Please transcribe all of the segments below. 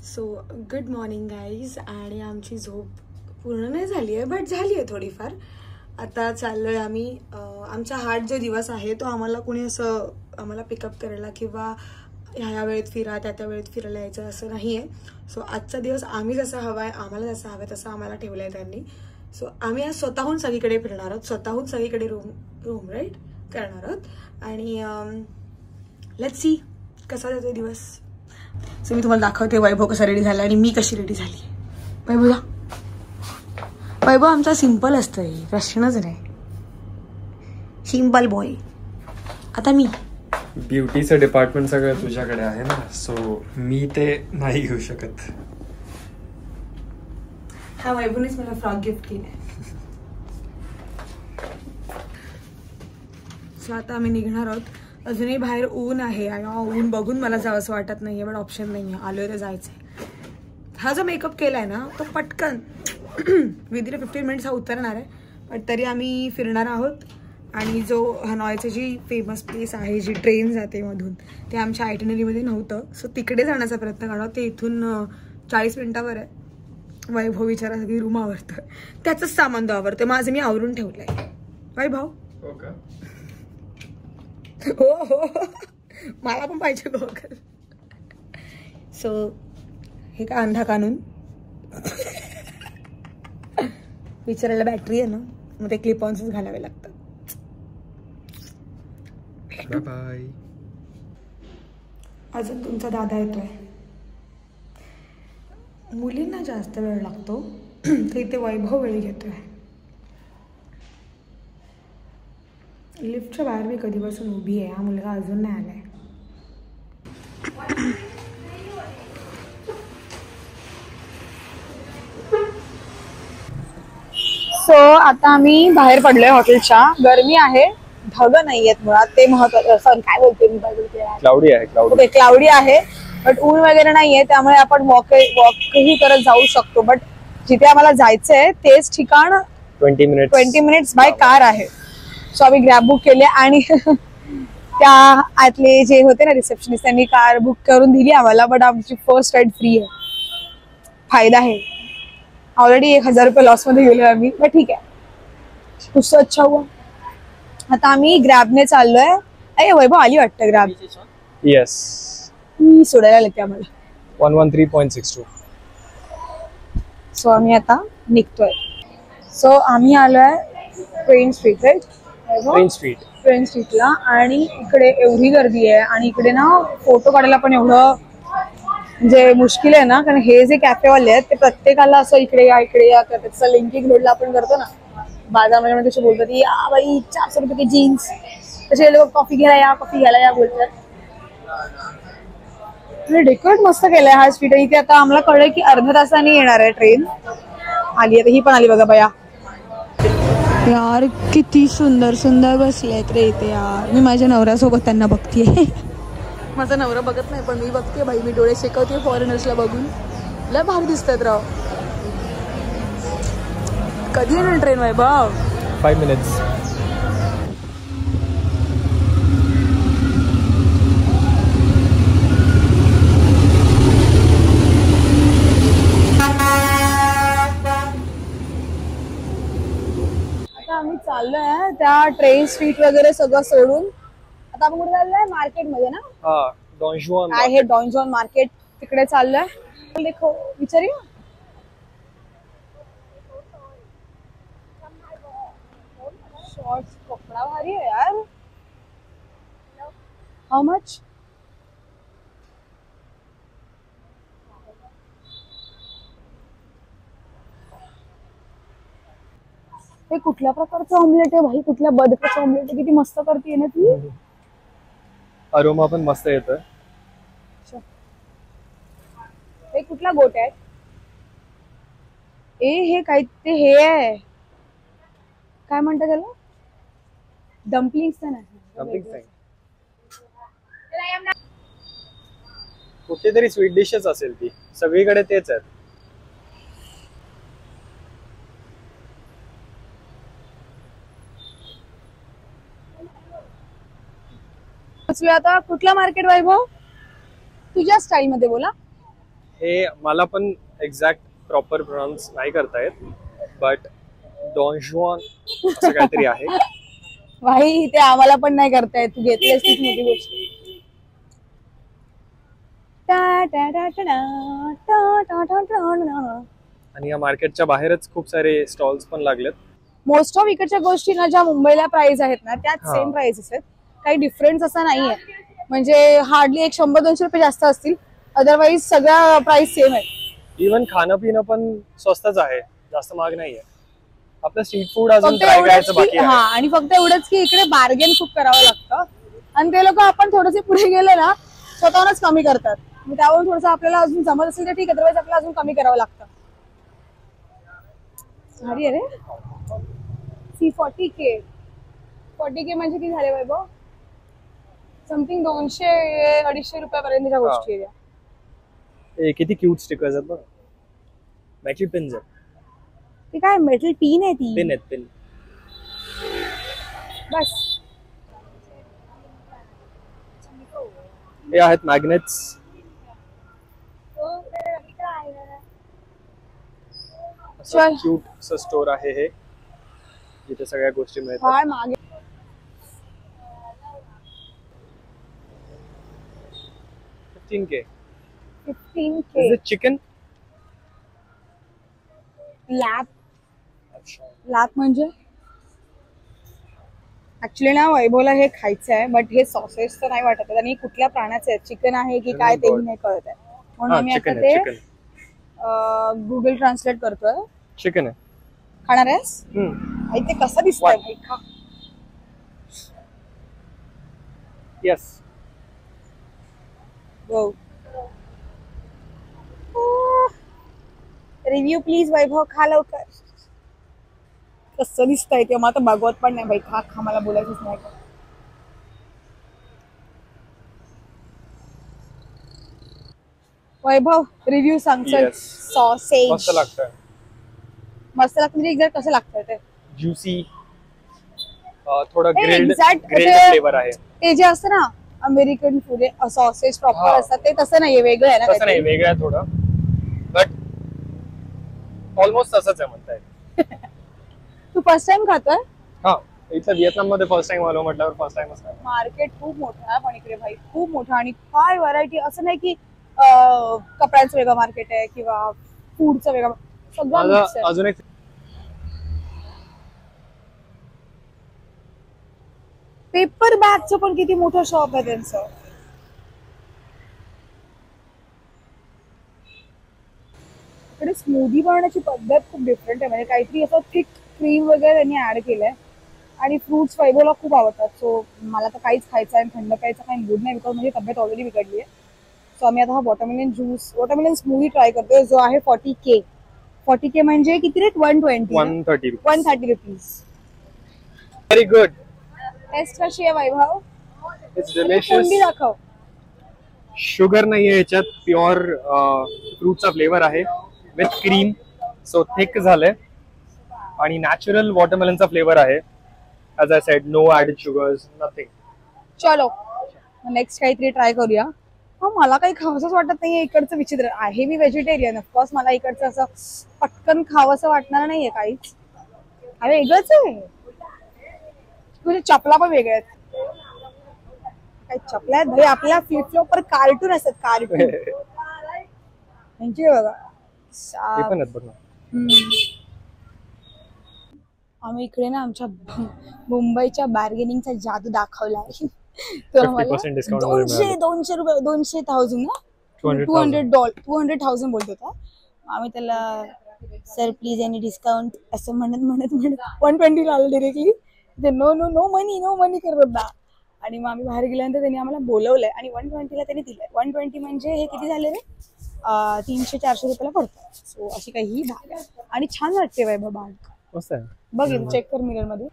So good morning guys. आणि आमची झोप पूर्ण नाही झाली आहे बट झाली आहे थोडीफार. आता चाललोय आम्ही. आमचा हार्ट जो दिवस आहे तो आम्हाला कोणी असं आम्हाला पिकअप करायला किंवा ह्या वेळेत फिरा त्या वेळेत फिरायला यायचं असं नाही आहे. सो आजचा दिवस आम्ही जसा हवा आहे आम्हाला जसा हवा आहे तसं आम्हाला ठेवलं आहे त्यांनी. सो आम्ही आज स्वतःहून सगळीकडे फिरणार आहोत, स्वतःहून सगळीकडे रूम राईट करणार आहोत. आणि लेट्स सी कसा जातो दिवस. सो मी तुम्हाला दाखवते वैभव कसा रेडी झाला आणि मी कशी रेडी झाली. वैभव आमचा सिंपल असतोय, प्रश्नच नाही. Simple boy. आता मी ब्युटीचं डिपार्टमेंट सगळं तुझ्याकडे आहे ना, सो मी ते नाही घेऊ शकत. हा वैभवनेच मला फ्रॉक गिफ्ट केलाय. सो आता आम्ही निघणार आहोत. अजूनही बाहेर ऊन आहे आणि ऊन बघून मला जावं असं वाटत नाहीये बट ऑप्शन नाहीये. आलोय तर जायचंय. हा जो मेकअप केलाय ना तो पटकन विदिन 15 मिनिट्स हा उतरणार आहे. बट तरी आम्ही फिरणार आहोत. आणि जो हनॉयचं जी फेमस प्लेस आहे जी ट्रेन जाते मधून ते आमच्या आयटिनरीमध्ये नव्हतं. सो तिकडे जाण्याचा प्रयत्न करणार. ते इथून 40 मिनिटावर आहे. वैभव विचारा सगळी रूम आवरतं, त्याचंच सामान तो आवरतं. माझं मी आवरून ठेवलंय. वैभव हो का? हो मला पण पाहिजे गॉगल. सो हे का अंधा कानून विचारायला बॅटरी आहे ना, मग ते क्लिप ऑन्सच घालावे लागतात. बाय. अजून तुमचा दादा येतोय. मुलींना जास्त वेळ लागतो तर इथे वैभव वेळ घेतोय. लिफ्टच्या बाहेर मी कधीपासून उभी आहे. हा मुलगा अजून नाही आलाय. सो आता आम्ही बाहेर पडलोय हॉटेलच्या. गरमी आहे, ढग नाहीयेत मुळात, ते महत्वाचं. सॉरी काय बोलते मी, क्लाउडी आहे. ओके क्लाउडी आहे बट ऊन वगैरे नाहीये, त्यामुळे आपण वॉकही करत जाऊ शकतो. बट जिथे आम्हाला जायचंय तेच ठिकाण 20 मिनिट्स बाय कार आहे. सो आम्ही ग्रॅब बुक केले आणि त्या आतले जे होते ना रिसेप्शनिस्ट त्यांनी कार बुक करून दिली आम्हाला. बट आमची फर्स्ट राईड फ्री आहे. फायदा आहे. ऑलरेडी 1000 रुपये लॉस मध्ये गेलो आम्ही, बट ठीक आहे. कुछ अच्छा हुआ. आता आम्ही ग्रॅबने चाललोय. अरे वैभव आली वाटतं ग्रॅब. येस, मी सोडायला येते आम्हाला. 113.62. सो आम्ही आता निघतोय. सो आम्ही आलोय ट्रेन स्ट्रीट राईट. ट्रेन स्ट्रीटला. आणि इकडे एवढी गर्दी आहे आणि इकडे ना फोटो काढायला पण एवढं म्हणजे मुश्किल आहे ना, कारण हे जे कॅफेवाले आहेत ते प्रत्येकाला असं इकडे या करतात. तसं लिंकिंग रोडला आपण करतो ना बाजारमध्ये, तसे बोलतात की या बाई 400 रुपये की जीन्स. तसे लोक कॉफी घ्यायला या बोलतात. डेकोरेट मस्त केलंय हा स्ट्रीट. इथे आता आम्हाला कळलंय की अर्ध्या तासाने येणार आहे ट्रेन. आली आता, ही पण आली बघा बया. यार किती सुंदर सुंदर बसले आहेत रे इथे यार. मी माझ्या नवऱ्यासोबत त्यांना बघतीये. माझा नवरा बघत नाही पण मी बघते भाई. मी डोळे शेकवते फॉरेनर्सला बघून. लय भारी दिसतात राव. कधी येणार ट्रेन वैभव? 5 मिनिट्स. आम्ही चाललोय त्या ट्रेन स्ट्रीट वगैरे सगळं सोडून. आता आपण कुठे चाललोय? मार्केटमध्ये ना. काय हे डॉनजॉन मार्केट, तिकडे चाललोय. देखो विचारूया. शॉर्ट्स कपडा भारी आहे यार. How much? हे कुठल्या प्रकारचं ऑमलेट आहे भाई? कुठल्या बदकाचं ऑमलेट आहे? किती मस्त करते ना ती. अरोमा पण मस्त येतोय. हे कुठला गोट आहे? हे काय ते हे आहे, काय म्हणतात त्याला? डम्पलिंग्स नाही. कुठली तरी स्वीट डिशच असेल ती. सगळीकडे तेच आहेत. आता कुठला मार्केट वैभव? तुझ्या स्टाईल मध्ये बोला. हे मला पण एक्झॅक्ट प्रॉपर प्रोनाउन्स नाही करता येत, बट डॉन्जुआन असं काहीतरी आहे. भाई ते आम्हाला पण नाही करता येत, तू घेतलीस तीच मोठी गोष्ट. आणि या मार्केटच्या बाहेरच खूप सारे स्टॉल्स पण लागलेत. मोस्ट ऑफ इकडच्या गोष्टी ना ज्या मुंबईला प्राइस आहेत ना त्याच हा. सेम प्राइसेस आहेत, काही डिफरन्स असा नाहीये. म्हणजे हार्डली एक 100-200 रुपये जास्त असतील, अदरवाईज सगळ्या प्राइस सेम आहेत. इव्हन खाणं पिणं पण स्वस्तच आहे, जास्त महाग नाहीये. आपलं स्ट्रीट फूड अजून फक्त ट्राय एवढंच करायचं बाकी की आहे. आणि फक्त एवढंच की इकडे बार्गेन खूप करावं लागतं आणि ते लोक आपण थोडेसे पुढे गेले ना स्वतःहूनच कमी करतात. त्यावरून थोडंसं आपल्याला अजून जमत असेल तर ठीक, अदरवाईज आपल्याला अजून कमी करावं लागतं. भारी आहे रे. C40K 40K म्हणजे किती झाले वैभव? समथिंग 200-250 रुपयापर्यंतच्या गोष्टी आहेत. हे किती क्यूट स्टिकर्स आहेत बघ, मेटल पिन्स आहेत. ती काय मेटल पिन आहे ती? पिन आहेत, पिन. बस. हे आहेत मॅग्नेट्स. चल. क्यूट असं स्टोर आहे हे, जिथे सगळ्या गोष्टी मिळतात. फार मागे. 15K. 15K. Is it chicken? Lap. Lap म्हणजे ऍक्च्युली ना वैभवला हे खायचं आहे, बट हे सॉसेस तर नाही वाटत आणि कुठल्या प्राण्याचं आहे, चिकन आहे की काय तेही नाही कळत आहे. म्हणून आम्ही आता ते गुगल ट्रान्सलेट करतोय. चिकन आहे. खाणार आहेस? आई ते कसं दिसतंय भाई, खा. येस. रिव्ह्यू प्लीज वैभव, खा लवकर. कसं दिसतंय ते मला तर बघवत पण नाही भाई, खा खा, मला बोलायचंच नाही. वैभव रिव्ह्यू सांग. सॉसेज मस्त लागतंय. मस्त लागतं म्हणजे एक्झॅक्ट कसं लागतंय ते? ज्युसी, थोडं हे ग्रिल्ड exact फ्लेवर आहे. ते जे असतं ना अमेरिकन फूड सॉसेज प्रॉपर हा. असतात ते तसं नाहीये, वेगळं आहे ना? तसं नाही, वेगळं आहे थोडं, बट ऑलमोस्ट तसंच आहे म्हणता येईल. तू फर्स्ट टाइम खातोय? हा, इथं व्हिएतनाम मध्ये फर्स्ट टाइम आलो म्हटल्यावर फर्स्ट टाइमच काय. मार्केट खूप मोठं आहे पण इकडे भाई, खूप मोठं आणि फार व्हरायटी. असं नाही की कपड्यांचं वेगळं मार्केट आहे किंवा फूडचं वेगळं, सगळं mix आहे. अजून एक पेपर बॅगचं पण किती मोठं शॉप आहे त्यांचं. इकडे स्मूदी बनवण्याची पद्धत खूप डिफरंट आहे, म्हणजे काहीतरी असं थिक क्रीम वगैरे त्यांनी ऍड केलंय आणि फ्रुट्स वैभवला खूप आवडतात. सो मला तर काहीच खायचं आहे, थंड प्यायचं काही मूड नाही, बिकॉज माझी तब्येत ऑलरेडी बिघडली आहे. सो आम्ही आता हा वॉटरमेलन स्मूदी ट्राय करतोय, जो आहे 40K. 40K म्हणजे किती रेट? 130 रुपीज. Very good. टेस्ट कशी आहे वैभव? It's delicious. कोंडी दाखव. शुगर नाहीये याच्यात, प्युअर फ्रूटचा फ्लेवर आहे विथ क्रीम, सो थिक झालंय आणि नॅचरल वॉटरमेलनचा फ्लेवर आहे. As I said, no added sugars, nothing. चलो नेक्स्ट काहीतरी ट्राय करूया. हा, मला काही खावंसंच वाटत नाहीये इकडचं. विचित्र आहे, मी व्हेजिटेरियन, ऑफकोर्स मला इकडचं असं पटकन खावंसं वाटणार नाहीये काहीच. हा वेगळंच आहे. तुझे चपला पण वेगळ्या आहेत. काही चपल्या आहेत भाई आपल्या, फ्लिप फ्लॉप वर कार्टून असतात, कार्टून. थँक्यू बघा. ते पण आहेत बघ ना. आम्ही इकडे ना आमच्या मुंबईच्या बार्गेनिंगचा जादू दाखवलाय. तर आम्हाला 50% डिस्काउंट मध्ये मिळालं. 200 रुपये, 200,000 ना, 200 बोलत होता. आम्ही त्याला सर प्लीज एनी डिस्काउंट असं म्हणत 120 ला आलं डिरेक्टली. ते नो नो नो मनी, नो मनी करत होता. आणि मग आम्ही बाहेर गेल्यानंतर त्यांनी आम्हाला बोलवलंय आणि 120 ला त्यांनी दिलंय. 120 म्हणजे हे किती झाले रे? 300-400 रुपयाला पडतं. सो अशी काही ही बाग आहे आणि छान वाटते वैभव बाग. मस्त आहे. बघ चेक कर मिरर मध्ये.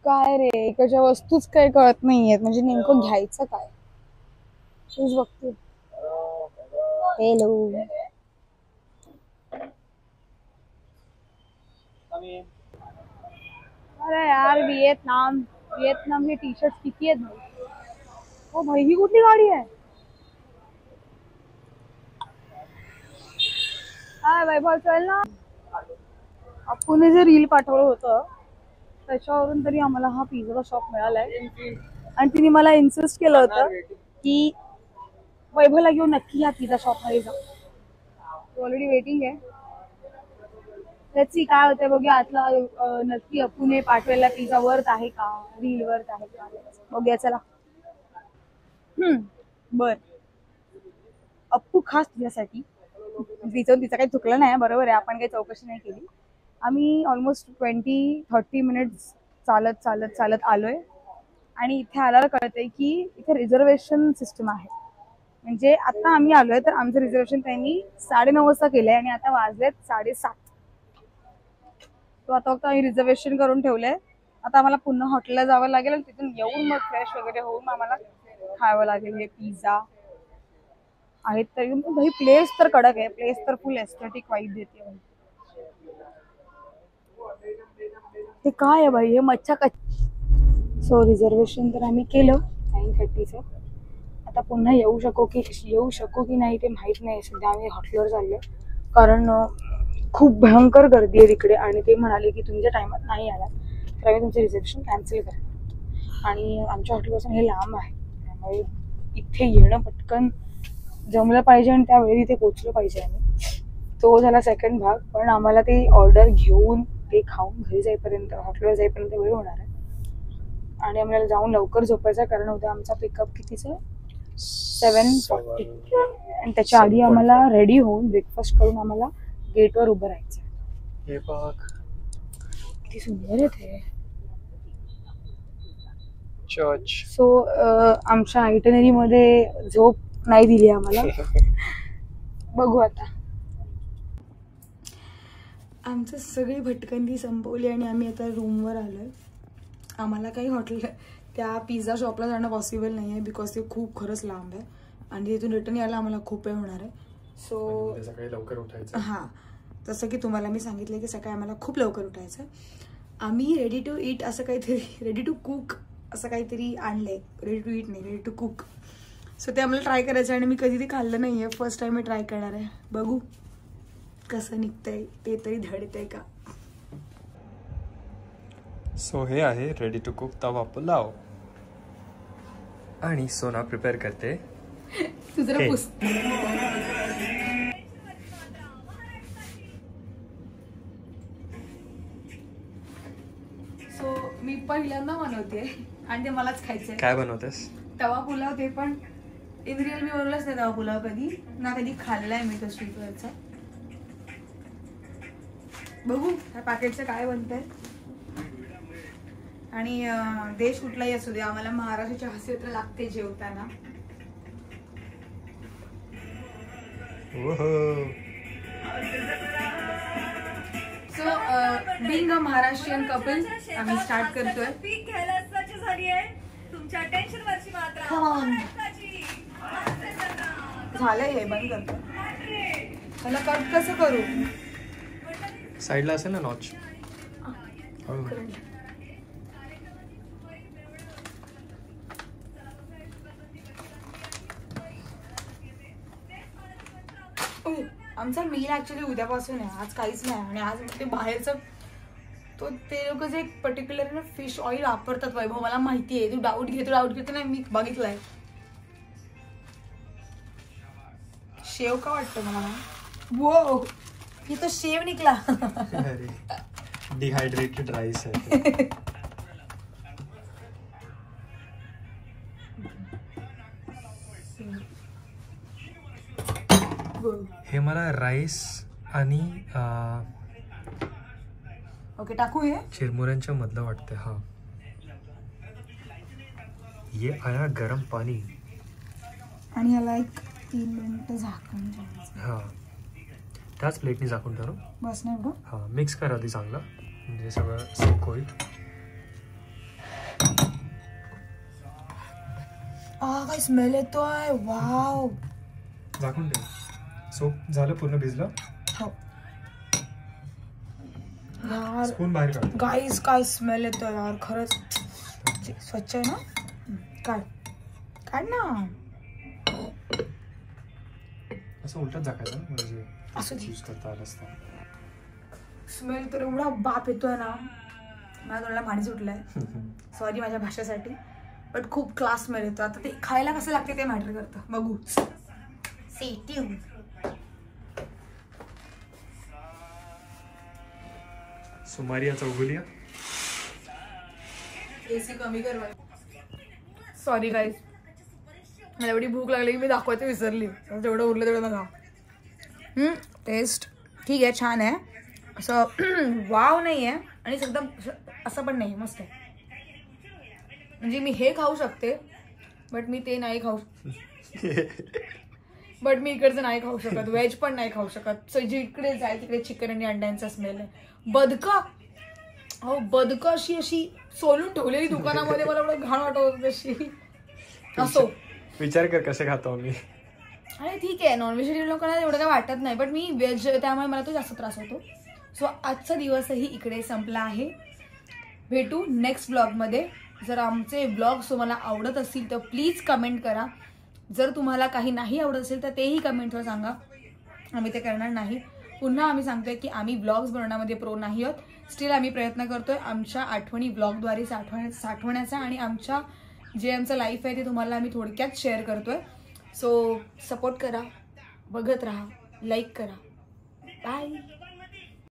काय रे, इकडच्या वस्तूच काही कळत नाहीयेत, म्हणजे नेमकं घ्यायचं काय? तूच बघते. हॅलो. अरे यार, व्हिएतनाम हे टी शर्ट किती आहेत भाई? हो भाई, ही कुठली गाडी आहे? हाय वैभव, चल ना. आपण जे रील पाठवलं होतं त्याच्यावरून तरी आम्हाला हा पिझ्झाचा शॉप मिळालाय. आणि तिने मला इन्सिस्ट केलं होतं की वैभवला घेऊन नक्की या पिझ्झा शॉप मध्ये जा. ऑलरेडी वेटिंग आहे. त्याची काय होते बघूया आतला नक्की अपूने पाठवायला पिझ्झा वर्थ आहे का, रील वर्थ आहे का बघूया. चला. बर, अप्पू खास तुझ्यासाठी. तिचं काही चुकलं नाही, बरोबर आहे. आपण काही चौकशी नाही केली. आम्ही ऑलमोस्ट 20-30 मिनिट्स चालत चालत चालत आलोय आणि इथे आल्याला कळतंय की इथे रिझर्वेशन सिस्टम आहे. म्हणजे आता आम्ही आलोय तर आमचं रिझर्वेशन त्यांनी 9:30 वाजता केलंय आणि आता वाजलेत 7:30. तो आता फक्त आम्ही रिझर्वेशन करून ठेवलंय. आता आम्हाला पुन्हा हॉटेलला जावं लागेल आणि तिथून येऊन मग फ्रेश वगैरे होऊन आम्हाला खावं लागेल हे पिझ्झा आहेत. तरी भाई प्लेस तर कडक आहे. प्लेस तर फुल एस्थेटिक वाईब देते. ते काय आहे भाई, हे मच्छा कच्ची. सो रिझर्वेशन तर आम्ही केलं 9:30चं. आता पुन्हा येऊ शकू की नाही ते माहित नाही. सध्या आम्ही हॉटेलवर चाललोय कारण खूप भयंकर गर्दी आहे तिकडे आणि ते म्हणाले की तुम्ही ज्या टायमात नाही आलात तर आम्ही तुमचं रिझर्वेशन कॅन्सल करणार. आणि आमच्या हॉटेलपासून हे लांब आहे त्यामुळे इथे येणं पटकन जमलं पाहिजे आणि त्यावेळी इथे पोहोचलं पाहिजे. आम्ही तो झाला सेकंड भाग. पण आम्हाला ते ऑर्डर घेऊन ते खाऊन घरी जाईपर्यंत हॉटेलवर जाईपर्यंत वेळ होणार आहे आणि आम्हाला जाऊन लवकर झोपायचं कारण उद्या आमचा पिकअप कितीचं 7:40 आणि त्याच्या आधी आम्हाला रेडी होऊन ब्रेकफास्ट करून आम्हाला गेटवर उभं राहायचं. हे बघ किती सुंदर आहे ते चर्च. सो आमच्या आयटनरी मध्ये झोप नाही दिली आम्हाला. बघू आता. आमचं सगळी भटकंती संपवली आणि आम्ही आता रूमवर आलोय. आम्हाला काही हॉटेल त्या पिझ्झा शॉपला जाणं पॉसिबल नाही आहे बिकॉज ते खूप खरंच लांब आहे आणि तिथून रिटर्न यायला आम्हाला खूप वेळ होणार आहे. सो सकाळी लवकर उठायचं. हां, जसं की तुम्हाला मी सांगितलं की सकाळी आम्हाला खूप लवकर उठायचं. आम्ही रेडी टू ईट असं काहीतरी, रेडी टू कुक असं काहीतरी आणलंय. रेडी टू ईट नाही, रेडी टू कुक. सो ते आम्हाला ट्राय करायचं आणि मी कधी ते खाल्लं नाही आहे. फर्स्ट टाइम मी ट्राय करणार आहे. बघू कसं निघतंय ते तरी धडतंय का. सो हे आहे रेडी टू कुक तवा पुलाव आणि सोना प्रिपेअर करते तुझं पुस. सो मी पहिल्यांदा बनवते आणि ते मलाच खायचंय. काय बनवतेस? तवा पुलाव. ते पण इन रिअल मी बनवलंच नाही तवा पुलाव कधी ना, कधी खाल्लाय मी तो स्वीटवरचा. बघू त्या पॅकेटचं काय बनतंय. आणि देश कुठलाही असू दे आम्हाला महाराष्ट्राची हास्यत्र लागते जेवताना. So being a Maharashtrian couple आम्ही स्टार्ट करतोय. झालंय हे बंद करतो. त्याला कट कसं करू? साईडला असेल ना नॉच. आमचा मील ऍक्च्युली उद्यापासून आहे, आज काहीच नाही. आणि आज ते बाहेरचं ते लोक जे एक पर्टिक्युलर फिश ऑइल वापरतात वैभव, मला माहिती आहे. तू डाऊट घेतो नाही, मी बघितलंय. शेव का वाटतं मला. वो ही तो शेव निकला. डिहायड्रेटेड राईस आहे. हे मला राईस आणि ओके टाकू हे चिरमुऱ्यांच्या मधलं वाटतं. हा, ये आया गरम पाणी आणि याला एक 3 मिनिटं झाकून ठेवायचं. हा, त्याच प्लेटने झाकून ठेव बस नाही बघ. हा, मिक्स करा आधी चांगलं म्हणजे सगळं सुक होईल. काय स्मेल येतोय. वाव. झाकून ठेव. सोप झालं पूर्ण भिजलं. हो यार, स्पून बाहेर काढ. गाईस काय स्मेल येतोय यार खरंच. स्वच्छ आहे ना. काढ ना. असं उलटच झाकायचं ना, म्हणजे असं यूज करता आलं असतं. स्मेल तर एवढा बाप येतोय ना, मला तोंडाला पाणी सुटलंय. सॉरी माझ्या भाषेसाठी, बट खूप क्लास स्मेल येतो. आता ते खायला कसं लागते ते मॅटर करतं. बघू. सुमारियाचा उघडूया. एसी कमी कर. सॉरी गाईज, मला एवढी भूक लागली की मी दाखवायचं विसरली. जेवढं उरलं तेवढं बघा. टेस्ट ठीक आहे, छान आहे. असं वाव नाही आहे आणि एकदम असं पण नाही, मस्त आहे. म्हणजे मी हे खाऊ शकते, बट मी ते नाही खाऊ बट मी इकडचं नाही खाऊ शकत. व्हेज पण नाही खाऊ शकत. सो जिकडे जाईल तिकडे चिकन आणि अंड्यांचा स्मेल आहे. बदका, हो बदका अशी सोलून ठेवलेली दुकानामध्ये, मला एवढं घाण वाटत होतं तशी. असो, विचार कर कसे खातो मी. अरे ठीक आहे, नॉन व्हेजिटेरियन लोकांना एवढं काय वाटत नाही, बट मी व्हेज, त्यामुळे मला तो जास्त त्रास होतो. सो आजचा दिवसही इकडे संपला आहे. भेटू नेक्स्ट ब्लॉगमध्ये. जर आमचे ब्लॉग्स तुम्हाला आवडत असतील तर प्लीज कमेंट करा. जर तुम्हाला काही नाही आवडत असेल तर तेही कमेंटवर सांगा, आम्ही ते करणार नाही. पुन्हा आम्ही सांगतोय की आम्ही ब्लॉग्स बनवण्यामध्ये प्रो नाही आहोत. स्टील आम्ही प्रयत्न करतोय आमच्या आठवणी ब्लॉगद्वारे साठवण्याचा, आणि आमचं लाईफ आहे ते तुम्हाला आम्ही थोडक्यात शेअर करतोय. सो सपोर्ट करा, बघत राहा, लाईक करा. बाय.